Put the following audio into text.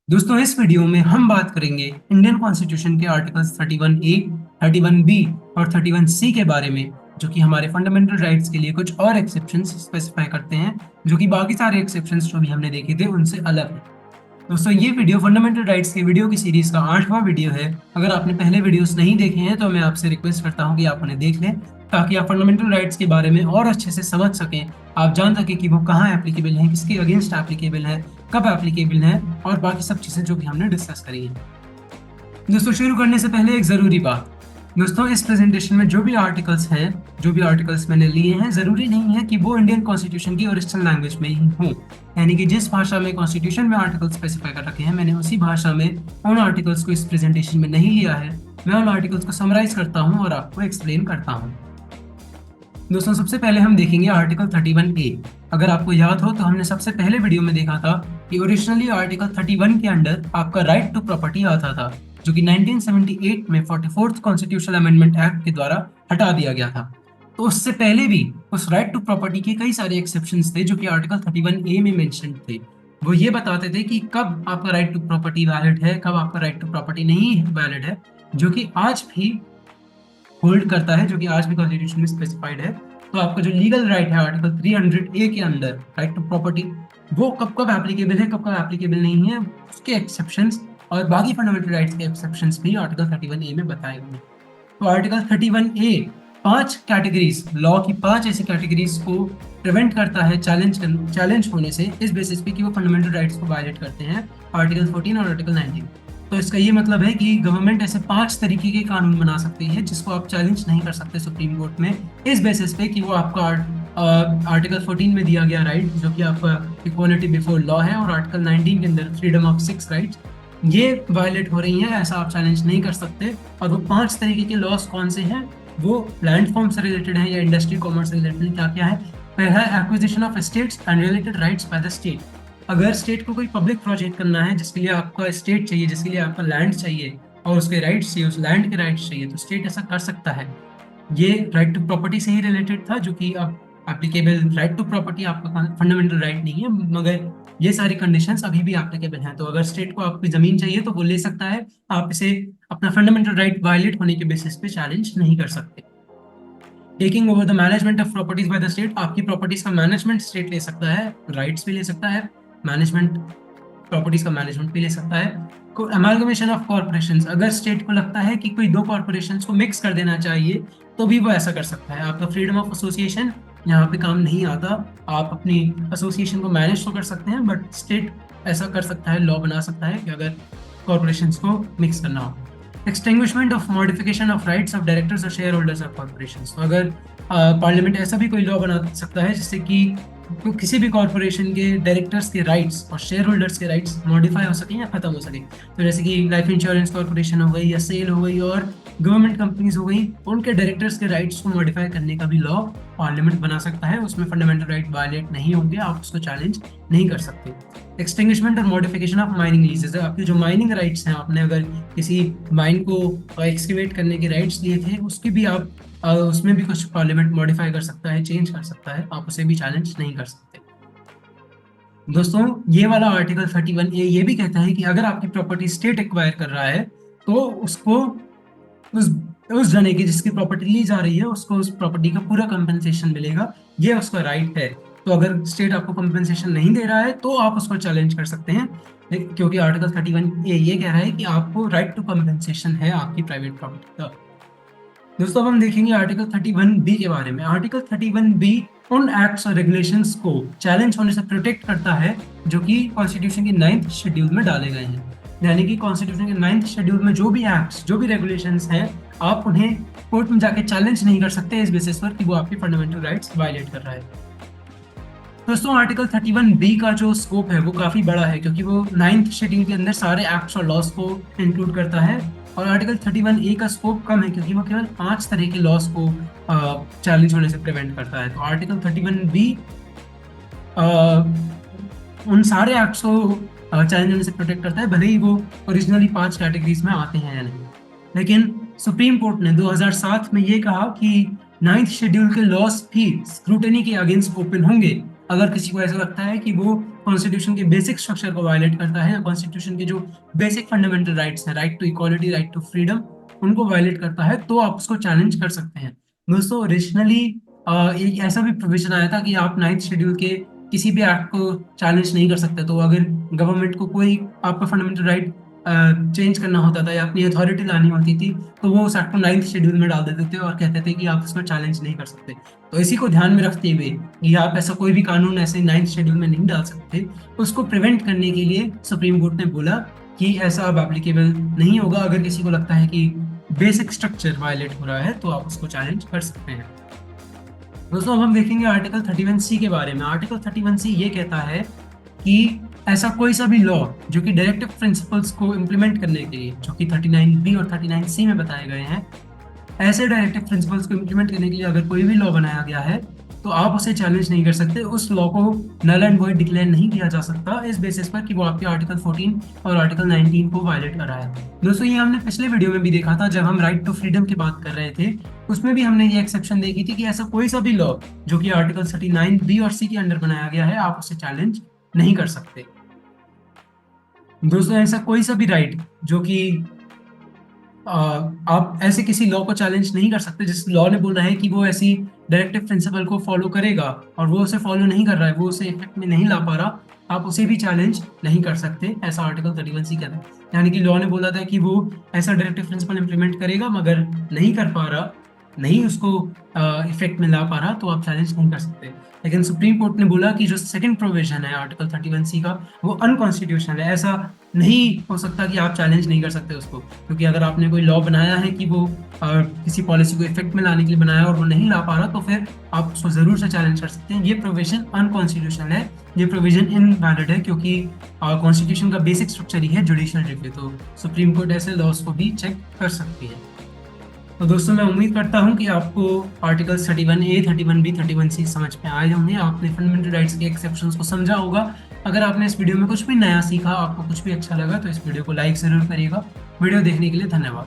दोस्तों इस वीडियो में हम बात करेंगे इंडियन कॉन्स्टिट्यूशन के आर्टिकल्स 31A, 31B और 31C के बारे में, जो कि हमारे फंडामेंटल राइट्स के लिए कुछ और एक्सेप्शंस स्पेसिफाई करते हैं, जो कि बाकी सारे एक्सेप्शंस जो भी हमने देखे थे उनसे अलग है। दोस्तों ये वीडियो फंडामेंटल राइट्स की वीडियो की सीरीज का 8वां वीडियो है। अगर आपने पहले वीडियोस नहीं देखे हैं तो मैं आपसे रिक्वेस्ट करता हूं कि आप उन्हें देख लें, ताकि आप फंडामेंटल राइट्स के बारे में और अच्छे से समझ सकें। आप जान सकें कि वो कहाँ एप्लीकेबल है, किसके अगेंस्ट एप्लीकेबल है, कब एप्लीकेबल है, और बाकी सब चीजें जो भी हमने डिस्कस करी है। दोस्तों शुरू करने से पहले एक जरूरी बात। दोस्तों इस प्रेजेंटेशन में जो भी आर्टिकल्स मैंने लिए हैं, जरूरी नहीं है कि वो इंडियन कॉन्स्टिट्यूशन की ओरिजिनल लैंग्वेज में ही हों। यानी कि जिस भाषा में कॉन्स्टिट्यूशन में आर्टिकल स्पेसिफाई कर रखे हैं, मैंने उसी भाषा में उन आर्टिकल्स को इस प्रेजेंटेशन में नहीं लिया है। मैं उन आर्टिकल्स को समराइज करता हूँ और आपको एक्सप्लेन करता हूँ। दोस्तों सबसे पहले हम देखेंगे आर्टिकल 31A। अगर आपको याद हो तो हमने सबसे पहले वीडियो में देखा था कि ओरिजिनली आर्टिकल 31 के अंडर आपका राइट टू प्रॉपर्टी आता था, जो कि 1978 में 44th कॉन्स्टिट्यूशनल अमेंडमेंट एक्ट के द्वारा हटा दिया गया था। तो उससे पहले भी उस राइट टू प्रॉपर्टी के कई सारे एक्सेप्शंस थे जो कि आर्टिकल 31A में मेंशन थे। वो ये बताते थे कि कब आपका राइट टू प्रॉपर्टी वैलिड है, कब आपका राइट टू प्रॉपर्टी नहीं वैलिड है, जो कि आज भी होल्ड करता है, जो कि आज भी कॉन्स्टिट्यूशन में स्पेसिफाइड है। तो आपका जो लीगल राइट है आर्टिकल 300A के अंदर, राइट टू प्रॉपर्टी, वो कब कब एप्लीकेबल है, कब कब एप्लीकेबल नहीं है, उसके एक्सेप्शंस और बाकी फंडामेंटल राइट्स के एक्सेप्शंस भी आर्टिकल 31A में बताए गए हैं। तो आर्टिकल 31A 5 कैटेगरीज, लॉ की 5 ऐसी कैटेगरीज को प्रिवेंट करता है चैलेंज होने से, इस बेसिस पे कि वो फंडामेंटल राइट्स को वायलेट करते हैं, आर्टिकल 14 और आर्टिकल 19। तो इसका ये मतलब है कि गवर्नमेंट ऐसे 5 तरीके के कानून बना सकती है जिसको आप चैलेंज नहीं कर सकते सुप्रीम कोर्ट में, इस बेसिस पे कि वो आपका आर्टिकल 14 में दिया गया राइट, जो कि आपका इक्वालिटी बिफोर लॉ है, और आर्टिकल 19 के अंदर फ्रीडम ऑफ 6 राइट्स, ये वायलेट हो रही है, ऐसा आप चैलेंज नहीं कर सकते। और वो 5 तरीके के लॉस कौन से हैं, वो लैंड फॉर्म से रिलेटेड है या इंडस्ट्री कॉमर्स से रिलेटेड, क्या क्या है। पहला है acquisition of estates and related rights by the state. अगर स्टेट को कोई पब्लिक प्रोजेक्ट करना है जिसके लिए आपका स्टेट चाहिए, जिसके लिए आपका लैंड चाहिए और उसके राइट्स चाहिए, उस लैंड के राइट्स चाहिए, तो स्टेट ऐसा कर सकता है। ये राइट टू प्रॉपर्टी से ही रिलेटेड था, जो कि अब एप्लीकेबल, राइट टू प्रॉपर्टी आपका फंडामेंटल राइट नहीं है, मगर ये सारी कंडीशंस अभी भी एप्लीकेबल हैं। तो अगर स्टेट को आपकी जमीन चाहिए तो वो ले सकता है, आप इसे अपना फंडामेंटल राइट वायलेट होने के बेसिस पे चैलेंज नहीं कर सकते। Taking over the management of properties by the state, आपकी प्रॉपर्टीज का मैनेजमेंट स्टेट ले सकता है, राइट्स भी ले सकता है, मैनेजमेंट, प्रॉपर्टीज का मैनेजमेंट भी ले सकता है। अमालगमेशन ऑफ कॉर्पोरेशंस, अगर स्टेट को लगता है कि कोई दो कॉर्पोरेशंस को मिक्स कर देना चाहिए तो भी वो ऐसा कर सकता है। आपका फ्रीडम ऑफ एसोसिएशन यहाँ पे काम नहीं आता, आप अपनी एसोसिएशन को मैनेज तो कर सकते हैं, बट स्टेट ऐसा कर सकता है, लॉ बना सकता है कि अगर कॉर्पोरेशंस को मिक्स करना हो। Extinguishment of modification of rights of directors और शेयर होल्डर्स ऑफ कॉर्पोरेशंस, तो अगर पार्लियामेंट ऐसा भी कोई लॉ बना सकता है जिससे कि किसी भी कॉर्पोरेशन के डायरेक्टर्स के राइट्स और शेयर होल्डर्स के राइट्स मॉडिफाई हो सके या खत्म हो सके। तो जैसे कि लाइफ इंश्योरेंस कॉर्पोरेशन हो गई या सेल हो गई और गवर्नमेंट कंपनीज हो गई, उनके डायरेक्टर्स के राइट्स को मॉडिफाई करने का भी लॉ पार्लियामेंट बना सकता है। उसमें फंडामेंटल राइट वायलेट नहीं होंगे, आप उसको चैलेंज नहीं कर सकते। एक्सटिंग्विशमेंट और मॉडिफिकेशन ऑफ माइनिंग लीजेस, आपकी जो माइनिंग राइट्स हैं, आपने अगर किसी माइन को एक्सकेवेट करने के राइट्स लिए थे, उसकी भी आप उसमें भी कुछ पार्लियामेंट मॉडिफाई कर सकता है, चेंज कर सकता है, आप उसे भी चैलेंज नहीं कर सकते। दोस्तों ये वाला आर्टिकल 31A ये भी कहता है कि अगर आपकी प्रॉपर्टी स्टेट एक्वायर कर रहा है तो उसको उस उस जने की जिसकी प्रॉपर्टी ली जा रही है उसको उस प्रॉपर्टी का पूरा कंपनसेशन मिलेगा, ये उसका राइट है। तो अगर स्टेट आपको कंपनसेशन नहीं दे रहा है तो आप उसको चैलेंज कर सकते हैं, क्योंकि आर्टिकल 31A ये कह रहा है कि आपको राइट टू कंपनसेशन है आपकी प्राइवेट प्रॉपर्टी का। दोस्तों अब हम देखेंगे आर्टिकल 31B के बारे में। आर्टिकल 31B उन एक्ट्स और रेगुलेशंस को चैलेंज होने से प्रोटेक्ट करता है जो कि कॉन्स्टिट्यूशन के 9th शेड्यूल में डाले गए हैं। यानी कि कॉन्स्टिट्यूशन के 9th शेड्यूल में जो भी एक्ट्स, जो भी रेगुलेशंस हैं, आप उन्हें कोर्ट में जाके चैलेंज नहीं कर सकते इस बेसिस पर कि वो आपकी फंडामेंटल राइट्स वायलेट कर रहा है। दोस्तों आर्टिकल 31B का जो स्कोप है वो काफ़ी बड़ा है, क्योंकि वो 9th शेड्यूल के अंदर सारे एक्ट्स और लॉस को इंक्लूड करता है, और आर्टिकल 31A का स्कोप कम है क्योंकि वो केवल 5 तरह के लॉस को चैलेंज होने से प्रिवेंट करता है। तो आर्टिकल 31B उन सारे एक्ट्स को चैलेंज होने से प्रोटेक्ट करता है, भले ही वो ओरिजिनली 5 कैटेगरीज में आते हैं या नहीं। लेकिन सुप्रीम कोर्ट ने 2007 में ये कहा कि 9th शेड्यूल के लॉस भी स्क्रूटनी के अगेंस्ट ओपन होंगे अगर किसी को ऐसा लगता है कि वो कॉन्स्टिट्यूशन के बेसिक स्ट्रक्चर को वायलेट करता है या कॉन्स्टिट्यूशन के जो बेसिक फंडामेंटल राइट्स हैं, right to equality, right to freedom, उनको वायलेट करता है, तो आप उसको चैलेंज कर सकते हैं। दोस्तों ओरिजिनली एक ऐसा भी प्रोविजन आया था कि आप 9th शेड्यूल के किसी भी एक्ट को चैलेंज नहीं कर सकते। तो अगर गवर्नमेंट को कोई आपका फंडामेंटल राइट चेंज करना होता था या अपनी अथॉरिटी लानी होती थी, तो वो उस एक्ट को 9th शेड्यूल में डाल देते थे और कहते थे कि आप इसको चैलेंज नहीं कर सकते। तो इसी को ध्यान में रखते हुए कि आप ऐसा कोई भी कानून ऐसे 9th शेड्यूल में नहीं डाल सकते, उसको प्रिवेंट करने के लिए सुप्रीम कोर्ट ने बोला कि ऐसा अब एप्लीकेबल नहीं होगा। अगर किसी को लगता है कि बेसिक स्ट्रक्चर वायलेट हो रहा है तो आप उसको चैलेंज कर सकते हैं। दोस्तों अब हम देखेंगे आर्टिकल 31C के बारे में। आर्टिकल 31C ये कहता है कि ऐसा कोई सा भी लॉ जो कि डायरेक्टिव प्रिंसिपल्स को इम्प्लीमेंट करने के लिए, जो कि 39B और 39C में बताए गए हैं, ऐसे डायरेक्टिव प्रिंसिपल्स को इम्प्लीमेंट करने के लिए अगर कोई भी लॉ बनाया गया है तो आप उसे चैलेंज नहीं कर सकते। उस लॉ को नल एंड वॉइड डिक्लेयर नहीं किया जा सकता इस बेसिस पर कि वो आपके आर्टिकल 14 और आर्टिकल 19 को वायलेट कर रहा है। दोस्तों ये हमने पिछले वीडियो में भी देखा था जब हम राइट टू फ्रीडम की बात कर रहे थे, उसमें भी हमने ये एक्सेप्शन देखी थी कि ऐसा कोई सा भी लॉ जो कि आर्टिकल 39B और C के अंडर बनाया गया है, आप उसे चैलेंज नहीं कर सकते। दोस्तों ऐसा कोई सा भी राइट जो कि आप ऐसे किसी लॉ को चैलेंज नहीं कर सकते जिस लॉ ने बोला है कि वो ऐसी डायरेक्टिव प्रिंसिपल को फॉलो करेगा और वो उसे फॉलो नहीं कर रहा है, वो उसे इफेक्ट में नहीं ला पा रहा, आप उसे भी चैलेंज नहीं कर सकते, ऐसा आर्टिकल 31C कहता है। यानी कि लॉ ने बोला था कि वो ऐसा डायरेक्टिव प्रिंसिपल इंप्लीमेंट करेगा मगर नहीं कर पा रहा, नहीं उसको इफेक्ट में ला पा रहा, तो आप चैलेंज नहीं कर सकते। लेकिन सुप्रीम कोर्ट ने बोला कि जो सेकंड प्रोविजन है आर्टिकल 31C का वो अनकॉन्स्टिट्यूशनल है, ऐसा नहीं हो सकता कि आप चैलेंज नहीं कर सकते उसको। क्योंकि अगर आपने कोई लॉ बनाया है कि वो किसी पॉलिसी को इफेक्ट में लाने के लिए बनाया और वो नहीं ला पा रहा, तो फिर आप उसको जरूर से चैलेंज कर सकते हैं। ये प्रोविजन अनकॉन्स्टिट्यूशनल है, ये प्रोविजन इनवैलिड है, क्योंकि कॉन्स्टिट्यूशन का बेसिक स्ट्रक्चर ही है जुडिशियल रिव्यू। तो सुप्रीम कोर्ट ऐसे लॉस को भी चेक कर सकती है। तो दोस्तों मैं उम्मीद करता हूं कि आपको आर्टिकल्स 31A, 31B, 31C समझ में आए होंगे, आपने फंडामेंटल राइट्स के एक्सेप्शंस को समझा होगा। अगर आपने इस वीडियो में कुछ भी नया सीखा, आपको कुछ भी अच्छा लगा, तो इस वीडियो को लाइक जरूर करिएगा। वीडियो देखने के लिए धन्यवाद।